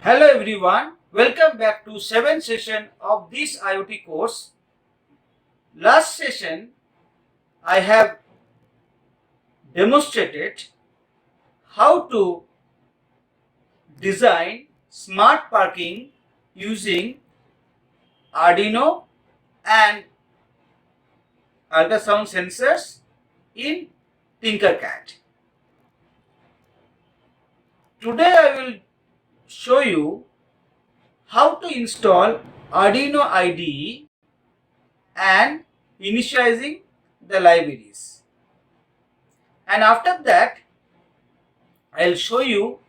Hello everyone, welcome back to 7th session of this IoT course. Last session I have demonstrated how to design smart parking using Arduino and ultrasound sensors in Tinkercad. Today I will show you how to install Arduino IDE and initializing the libraries. And after that I'll show you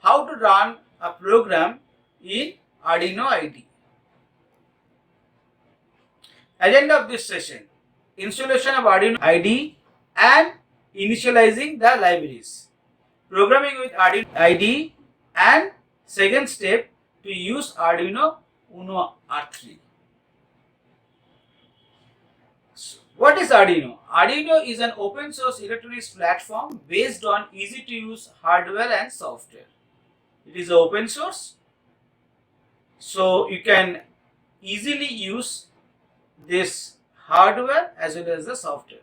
how to run a program in Arduino IDE. Agenda of this session: installation of Arduino IDE and initializing the libraries. Programming with Arduino IDE and second step to use Arduino Uno R3. What is Arduino? Arduino is an open source electronics platform based on easy to use hardware and software. It is open source, so you can easily use this hardware as well as the software.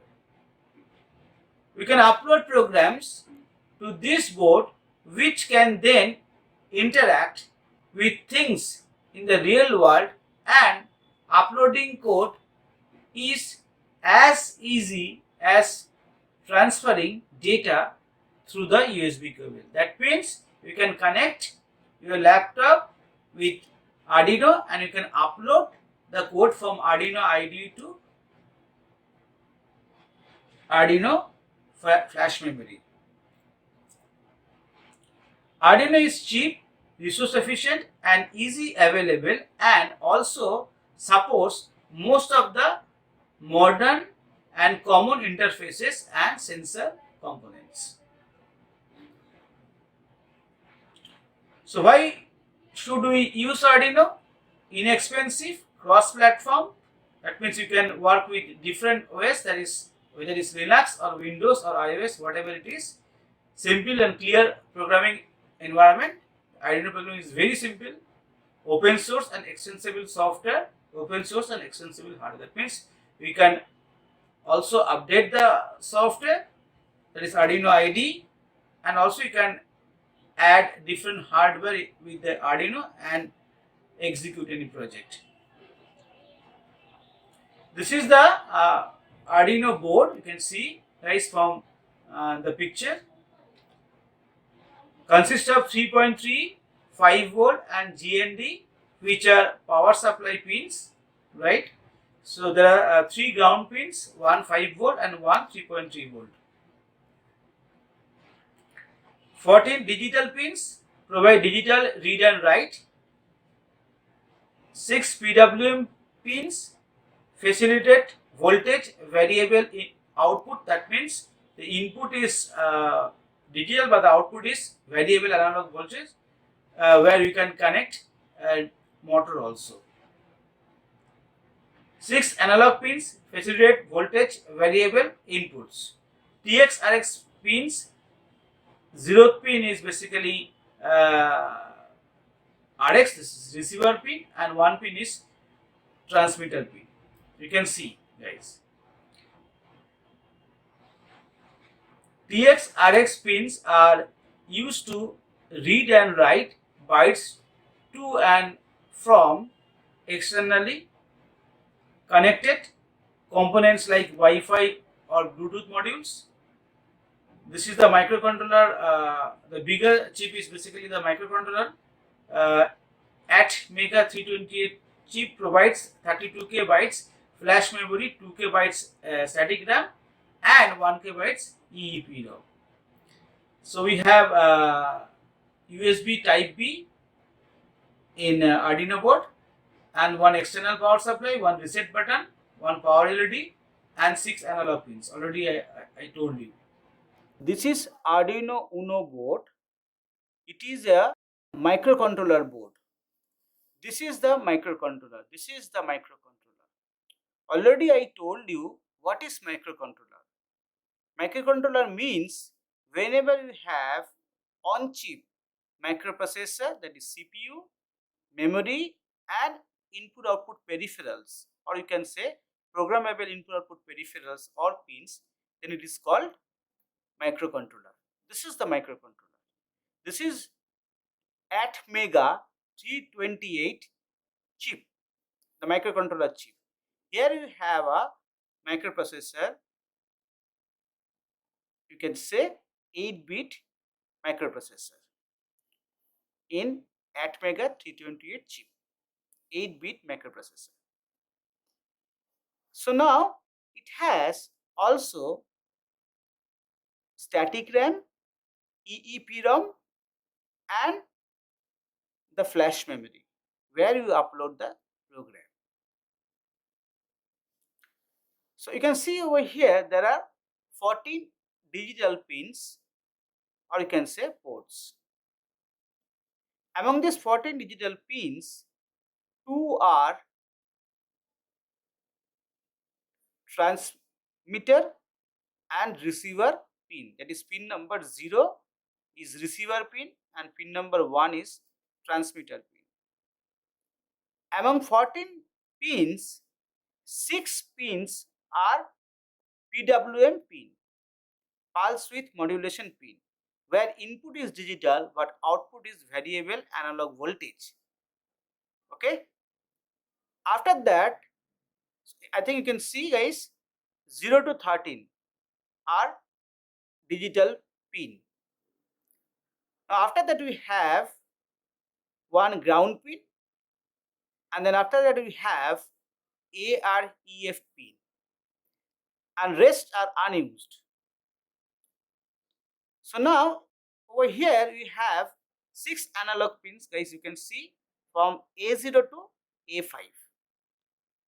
We can upload programs to this board which can then interact with things in the real world, and uploading code is as easy as transferring data through the USB cable. That means you can connect your laptop with Arduino and you can upload the code from Arduino IDE to Arduino flash memory. Arduino is cheap, resource efficient and easy available, and also supports most of the modern and common interfaces and sensor components. So why should we use Arduino? Inexpensive, cross-platform. That means you can work with different OS, that is whether it's Linux or Windows or iOS, whatever it is. Simple and clear programming environment. Arduino programming is very simple. Open source and extensible software, open source and extensible hardware. That means we can also update the software, that is Arduino IDE, and also you can add different hardware with the Arduino and execute any project. This is the Arduino board. You can see guys from the picture. Consists of 3.3, 5 volt and GND, which are power supply pins, right? So there are 3 ground pins, one 5 volt and one 3.3 volt. 14 digital pins provide digital read and write. 6 PWM pins facilitate voltage variable in output. That means the input is digital but the output is variable analog voltage, where you can connect a motor also. 6 analog pins facilitate voltage variable inputs. TX RX pins, 0th pin is basically RX, this is receiver pin, and 1 pin is transmitter pin. You can see guys. TX RX pins are used to read and write bytes to and from externally connected components like Wi-Fi or Bluetooth modules. This is the microcontroller. The bigger chip is basically the microcontroller. At Mega 328 chip provides 32K bytes flash memory, 2K bytes static RAM, and 1K bytes EEPROM. So we have USB Type B in Arduino board, and one external power supply, one reset button, one power LED, and 6 analog pins. Already I told you. This is Arduino Uno board. It is a microcontroller board. This is the microcontroller. This is the microcontroller. Already I told you what is microcontroller. Microcontroller means whenever you have on chip microprocessor, that is CPU, memory, and input output peripherals, or you can say programmable input output peripherals or pins, then it is called microcontroller. This is the microcontroller. This is ATmega 328 chip, the microcontroller chip. Here you have a microprocessor, you can say 8-bit microprocessor in ATmega 328 chip, 8-bit microprocessor. So now it has also static RAM, EEPROM, and the flash memory where you upload the program. So you can see over here there are 14 digital pins, or you can say ports. Among these 14 digital pins, 2 are transmitter and receiver pin. That is, pin number 0 is receiver pin and pin number 1 is transmitter pin. Among 14 pins, 6 pins are PWM pin, pulse width modulation pin, where input is digital but output is variable analog voltage. Okay. After that, I think you can see, guys, 0 to 13 are digital pin. Now after that we have one ground pin, and then after that we have AREF pin, and rest are unused. So now over here we have 6 analog pins, guys, you can see, from A0 to A5.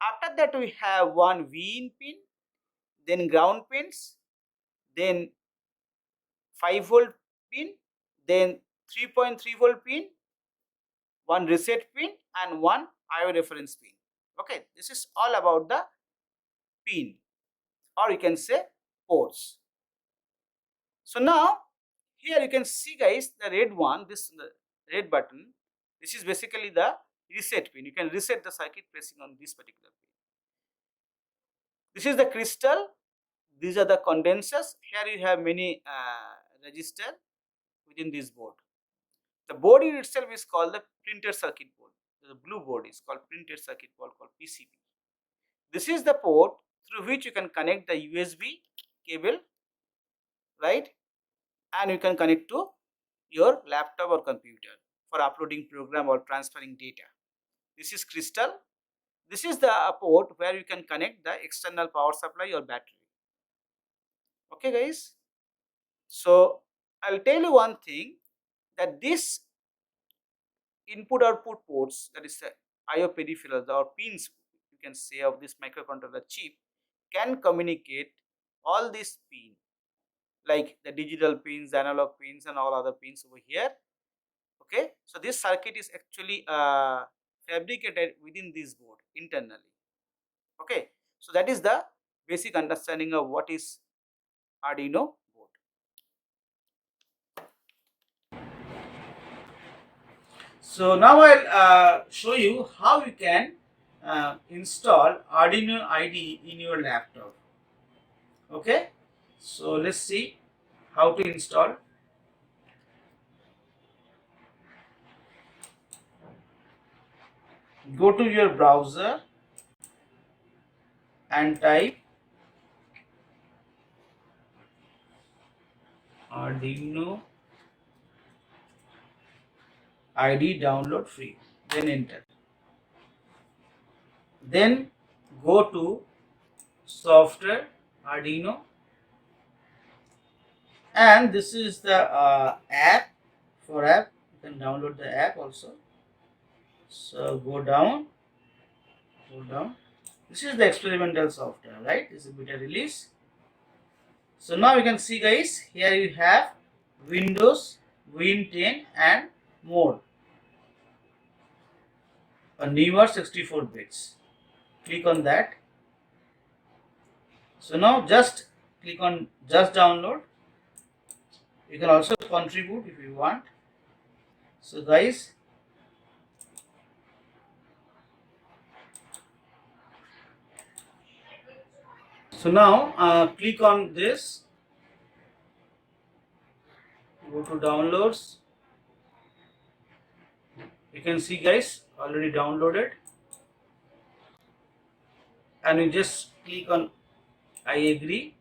After that we have one VIN pin, then ground pins, then 5-volt pin, then 3.3 volt pin, one reset pin, and one IO reference pin. Okay, this is all about the pin, or you can say ports. So now here you can see, guys, the red one, this the red button, this is basically the reset pin. You can reset the circuit pressing on this particular pin. This is the crystal, these are the condensers. Here you have many resistors within this board. The board in itself is called the printed circuit board. The blue board is called printed circuit board, called PCB. This is the port through which you can connect the USB cable, right? And you can connect to your laptop or computer for uploading program or transferring data. This is crystal. This is the port where you can connect the external power supply or battery. Okay, guys. So I'll tell you one thing, that this input output ports, that is the IO peripherals or pins, you can say, of this microcontroller chip, can communicate all these pins, like the digital pins, the analog pins, and all other pins over here. Okay, so this circuit is actually fabricated within this board internally. Okay, so that is the basic understanding of what is Arduino board. So now I'll show you how you can install Arduino IDE in your laptop. Okay, so let's see how to install. Go to your browser and type Arduino IDE download free, then enter. Then go to software Arduino, and this is the app. For app, you can download the app also. So go down. This is the experimental software, right? This is beta release. So now you can see, guys, here you have Windows, Win 10 and more, a newer 64 bits. Click on that. So now just click on just download. You can also contribute if you want. So guys, so now click on this, go to downloads. You can see guys, already downloaded, and you just click on I agree,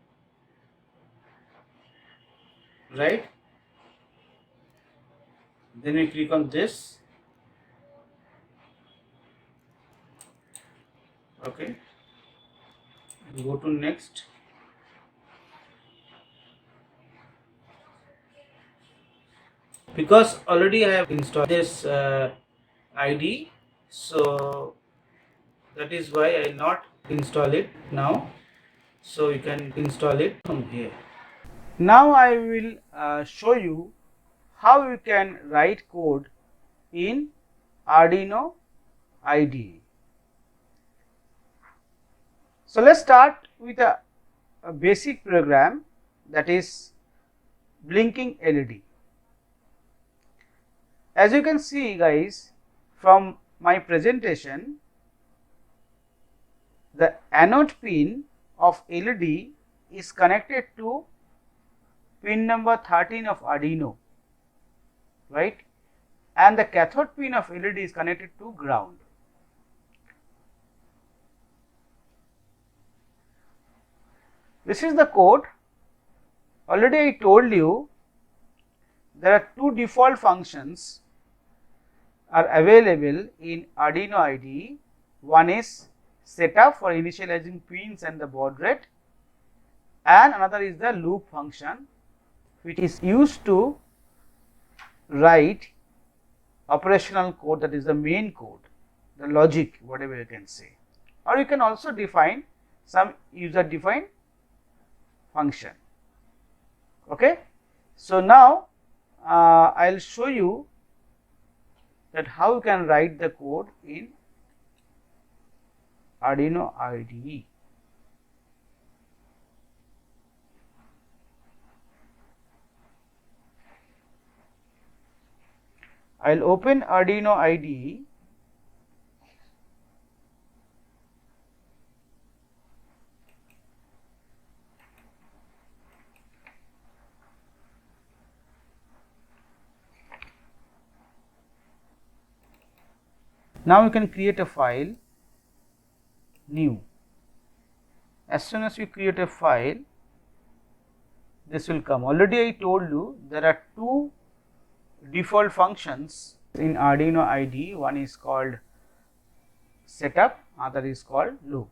right? Then you click on this, okay, go to next. Because already I have installed this IDE, so that is why I will not install it now. So you can install it from here. Now I will show you how you can write code in Arduino IDE. So let's start with a basic program, that is blinking LED. As you can see guys from my presentation, the anode pin of LED is connected to pin number 13 of Arduino, right, and the cathode pin of LED is connected to ground. This is the code. Already I told you there are two default functions are available in Arduino IDE. One is setup for initializing pins and the baud rate, and another is the loop function, which is used to write operational code, that is the main code, the logic, whatever you can say, or you can also define some user defined function. Okay. So now I will show you that how you can write the code in Arduino IDE. I will open Arduino IDE. Now you can create a file, new. As soon as you create a file, this will come. Already I told you there are two default functions in Arduino IDE. One is called setup, other is called loop.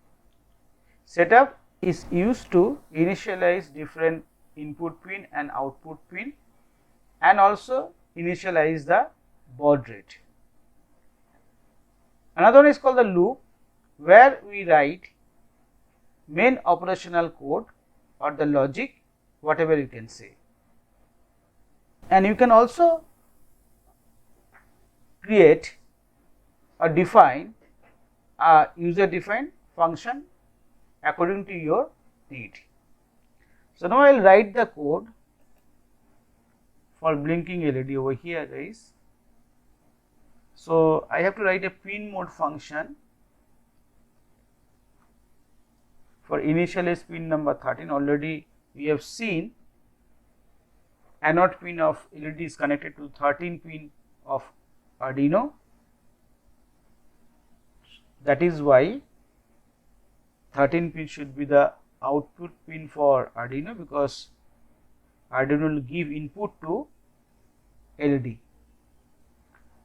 Setup is used to initialize different input pin and output pin, and also initialize the baud rate. Another one is called the loop, where we write main operational code or the logic, whatever you can say. And you can also create or define a user defined function according to your need. So now I will write the code for blinking LED over here guys. So I have to write a pin mode function for initialize pin number 13. Already we have seen anode pin of LED is connected to 13 pin of Arduino. That is why 13 pin should be the output pin for Arduino, because Arduino will give input to LED.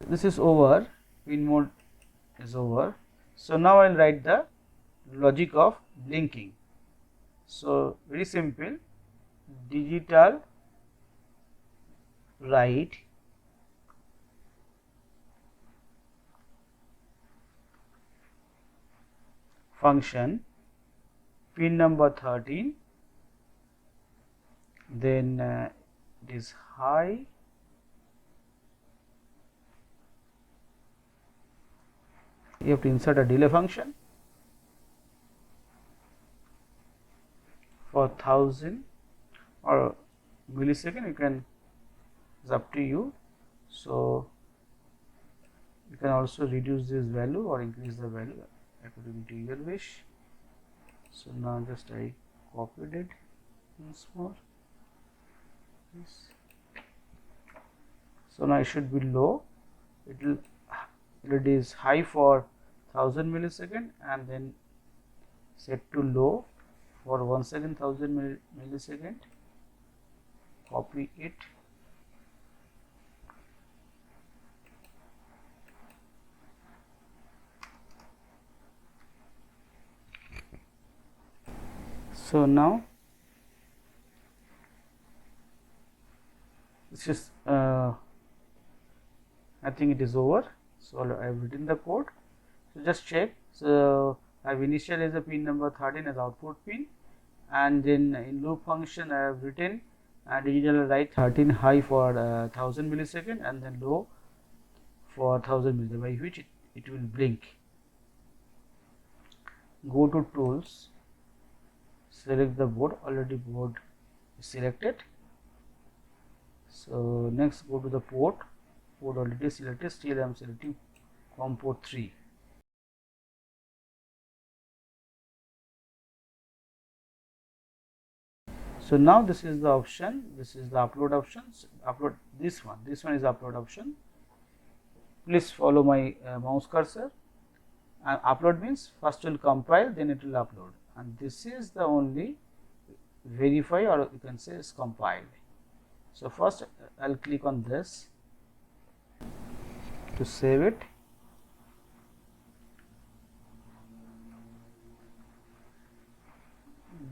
This is over, pin mode is over. So now I will write the logic of blinking. So very simple, digital write function pin number 13, then it is high, you have to insert a delay function for 1000 or millisecond, you can, it's up to you. So You can also reduce this value or increase the value according to your wish. So now just I copied it once more. Yes. So now it should be low. It is high for 1000 millisecond and then set to low for 1 second 1000 millisecond. Copy it. So now this is I think it is over. So I have written the code. So just check. So I have initialized the pin number 13 as output pin, and then in loop function I have written digital write 13 high for 1000 millisecond and then low for 1000 millisecond, by which it will blink. Go to tools, select the board. Already board is selected. So next go to the port already selected. Still I am selecting COM port 3. So now this is the option, this is the upload options. This one is upload option. Please follow my mouse cursor. And upload means first will compile, then it will upload, and this is the only verify, or you can say is compiled. So first I'll click on this to save it.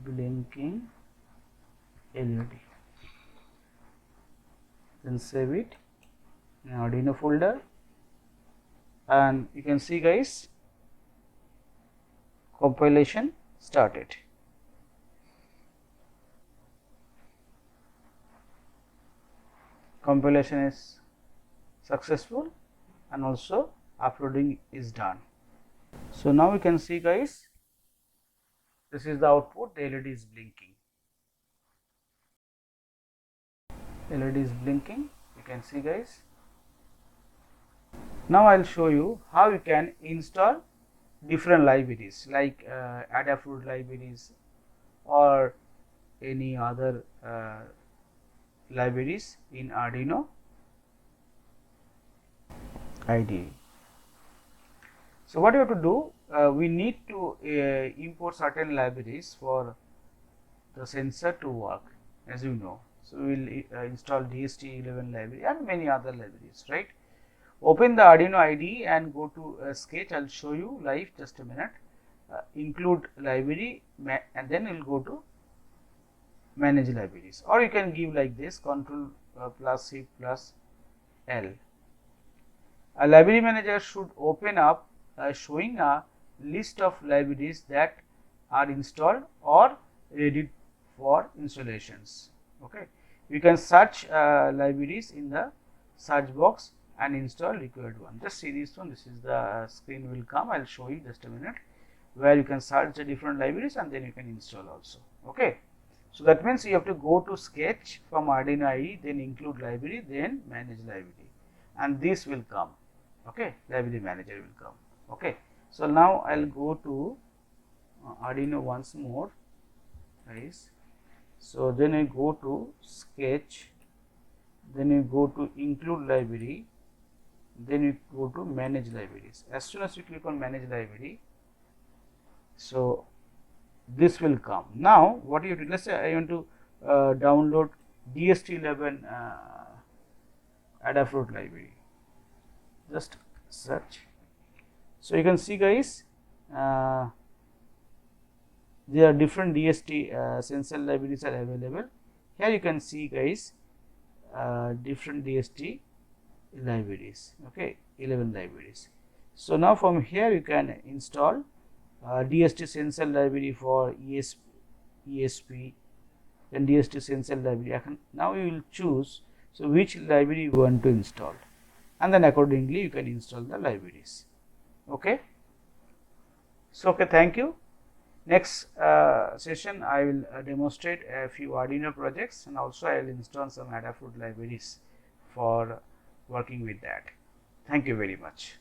Blinking LED. Then save it in Arduino folder, and you can see guys, compilation started. Compilation is successful and also uploading is done. So now you can see guys, this is the output. The LED is blinking. LED is blinking, you can see guys. Now I will show you how you can install different libraries like Adafruit libraries or any other libraries in Arduino IDE. So what you have to do, we need to import certain libraries for the sensor to work, as you know. So we will install DST11 library and many other libraries, right? Open the Arduino IDE and go to Sketch. I will show you live, just a minute. Include library, and then you will go to manage libraries, or you can give like this, Control plus Shift plus L. A library manager should open up showing a list of libraries that are installed or ready for installations. Okay, you can search libraries in the search box and install required one. Just see this one. This is the screen will come. I will show you just a minute, where you can search the different libraries and then you can install also. Okay, so that means you have to go to Sketch from Arduino IDE, then include library, then manage library, and this will come. Okay, library manager will come. Okay, so now I will go to Arduino once more, guys. So then I go to Sketch, then you go to include library, then you go to manage libraries. As soon as you click on manage library, so this will come. Now what you do, let's say I want to download DST11 Adafruit library. Just search. So you can see guys, there are different DST sensor libraries are available. Here you can see guys, different DST libraries. Okay, 11 libraries. So now from here you can install DST sensor library for ESP, then DST sensor library. Now you will choose which library you want to install, and then accordingly you can install the libraries. Okay. So okay, thank you. Next session I will demonstrate a few Arduino projects, and also I will install some Adafruit libraries for working with that. Thank you very much.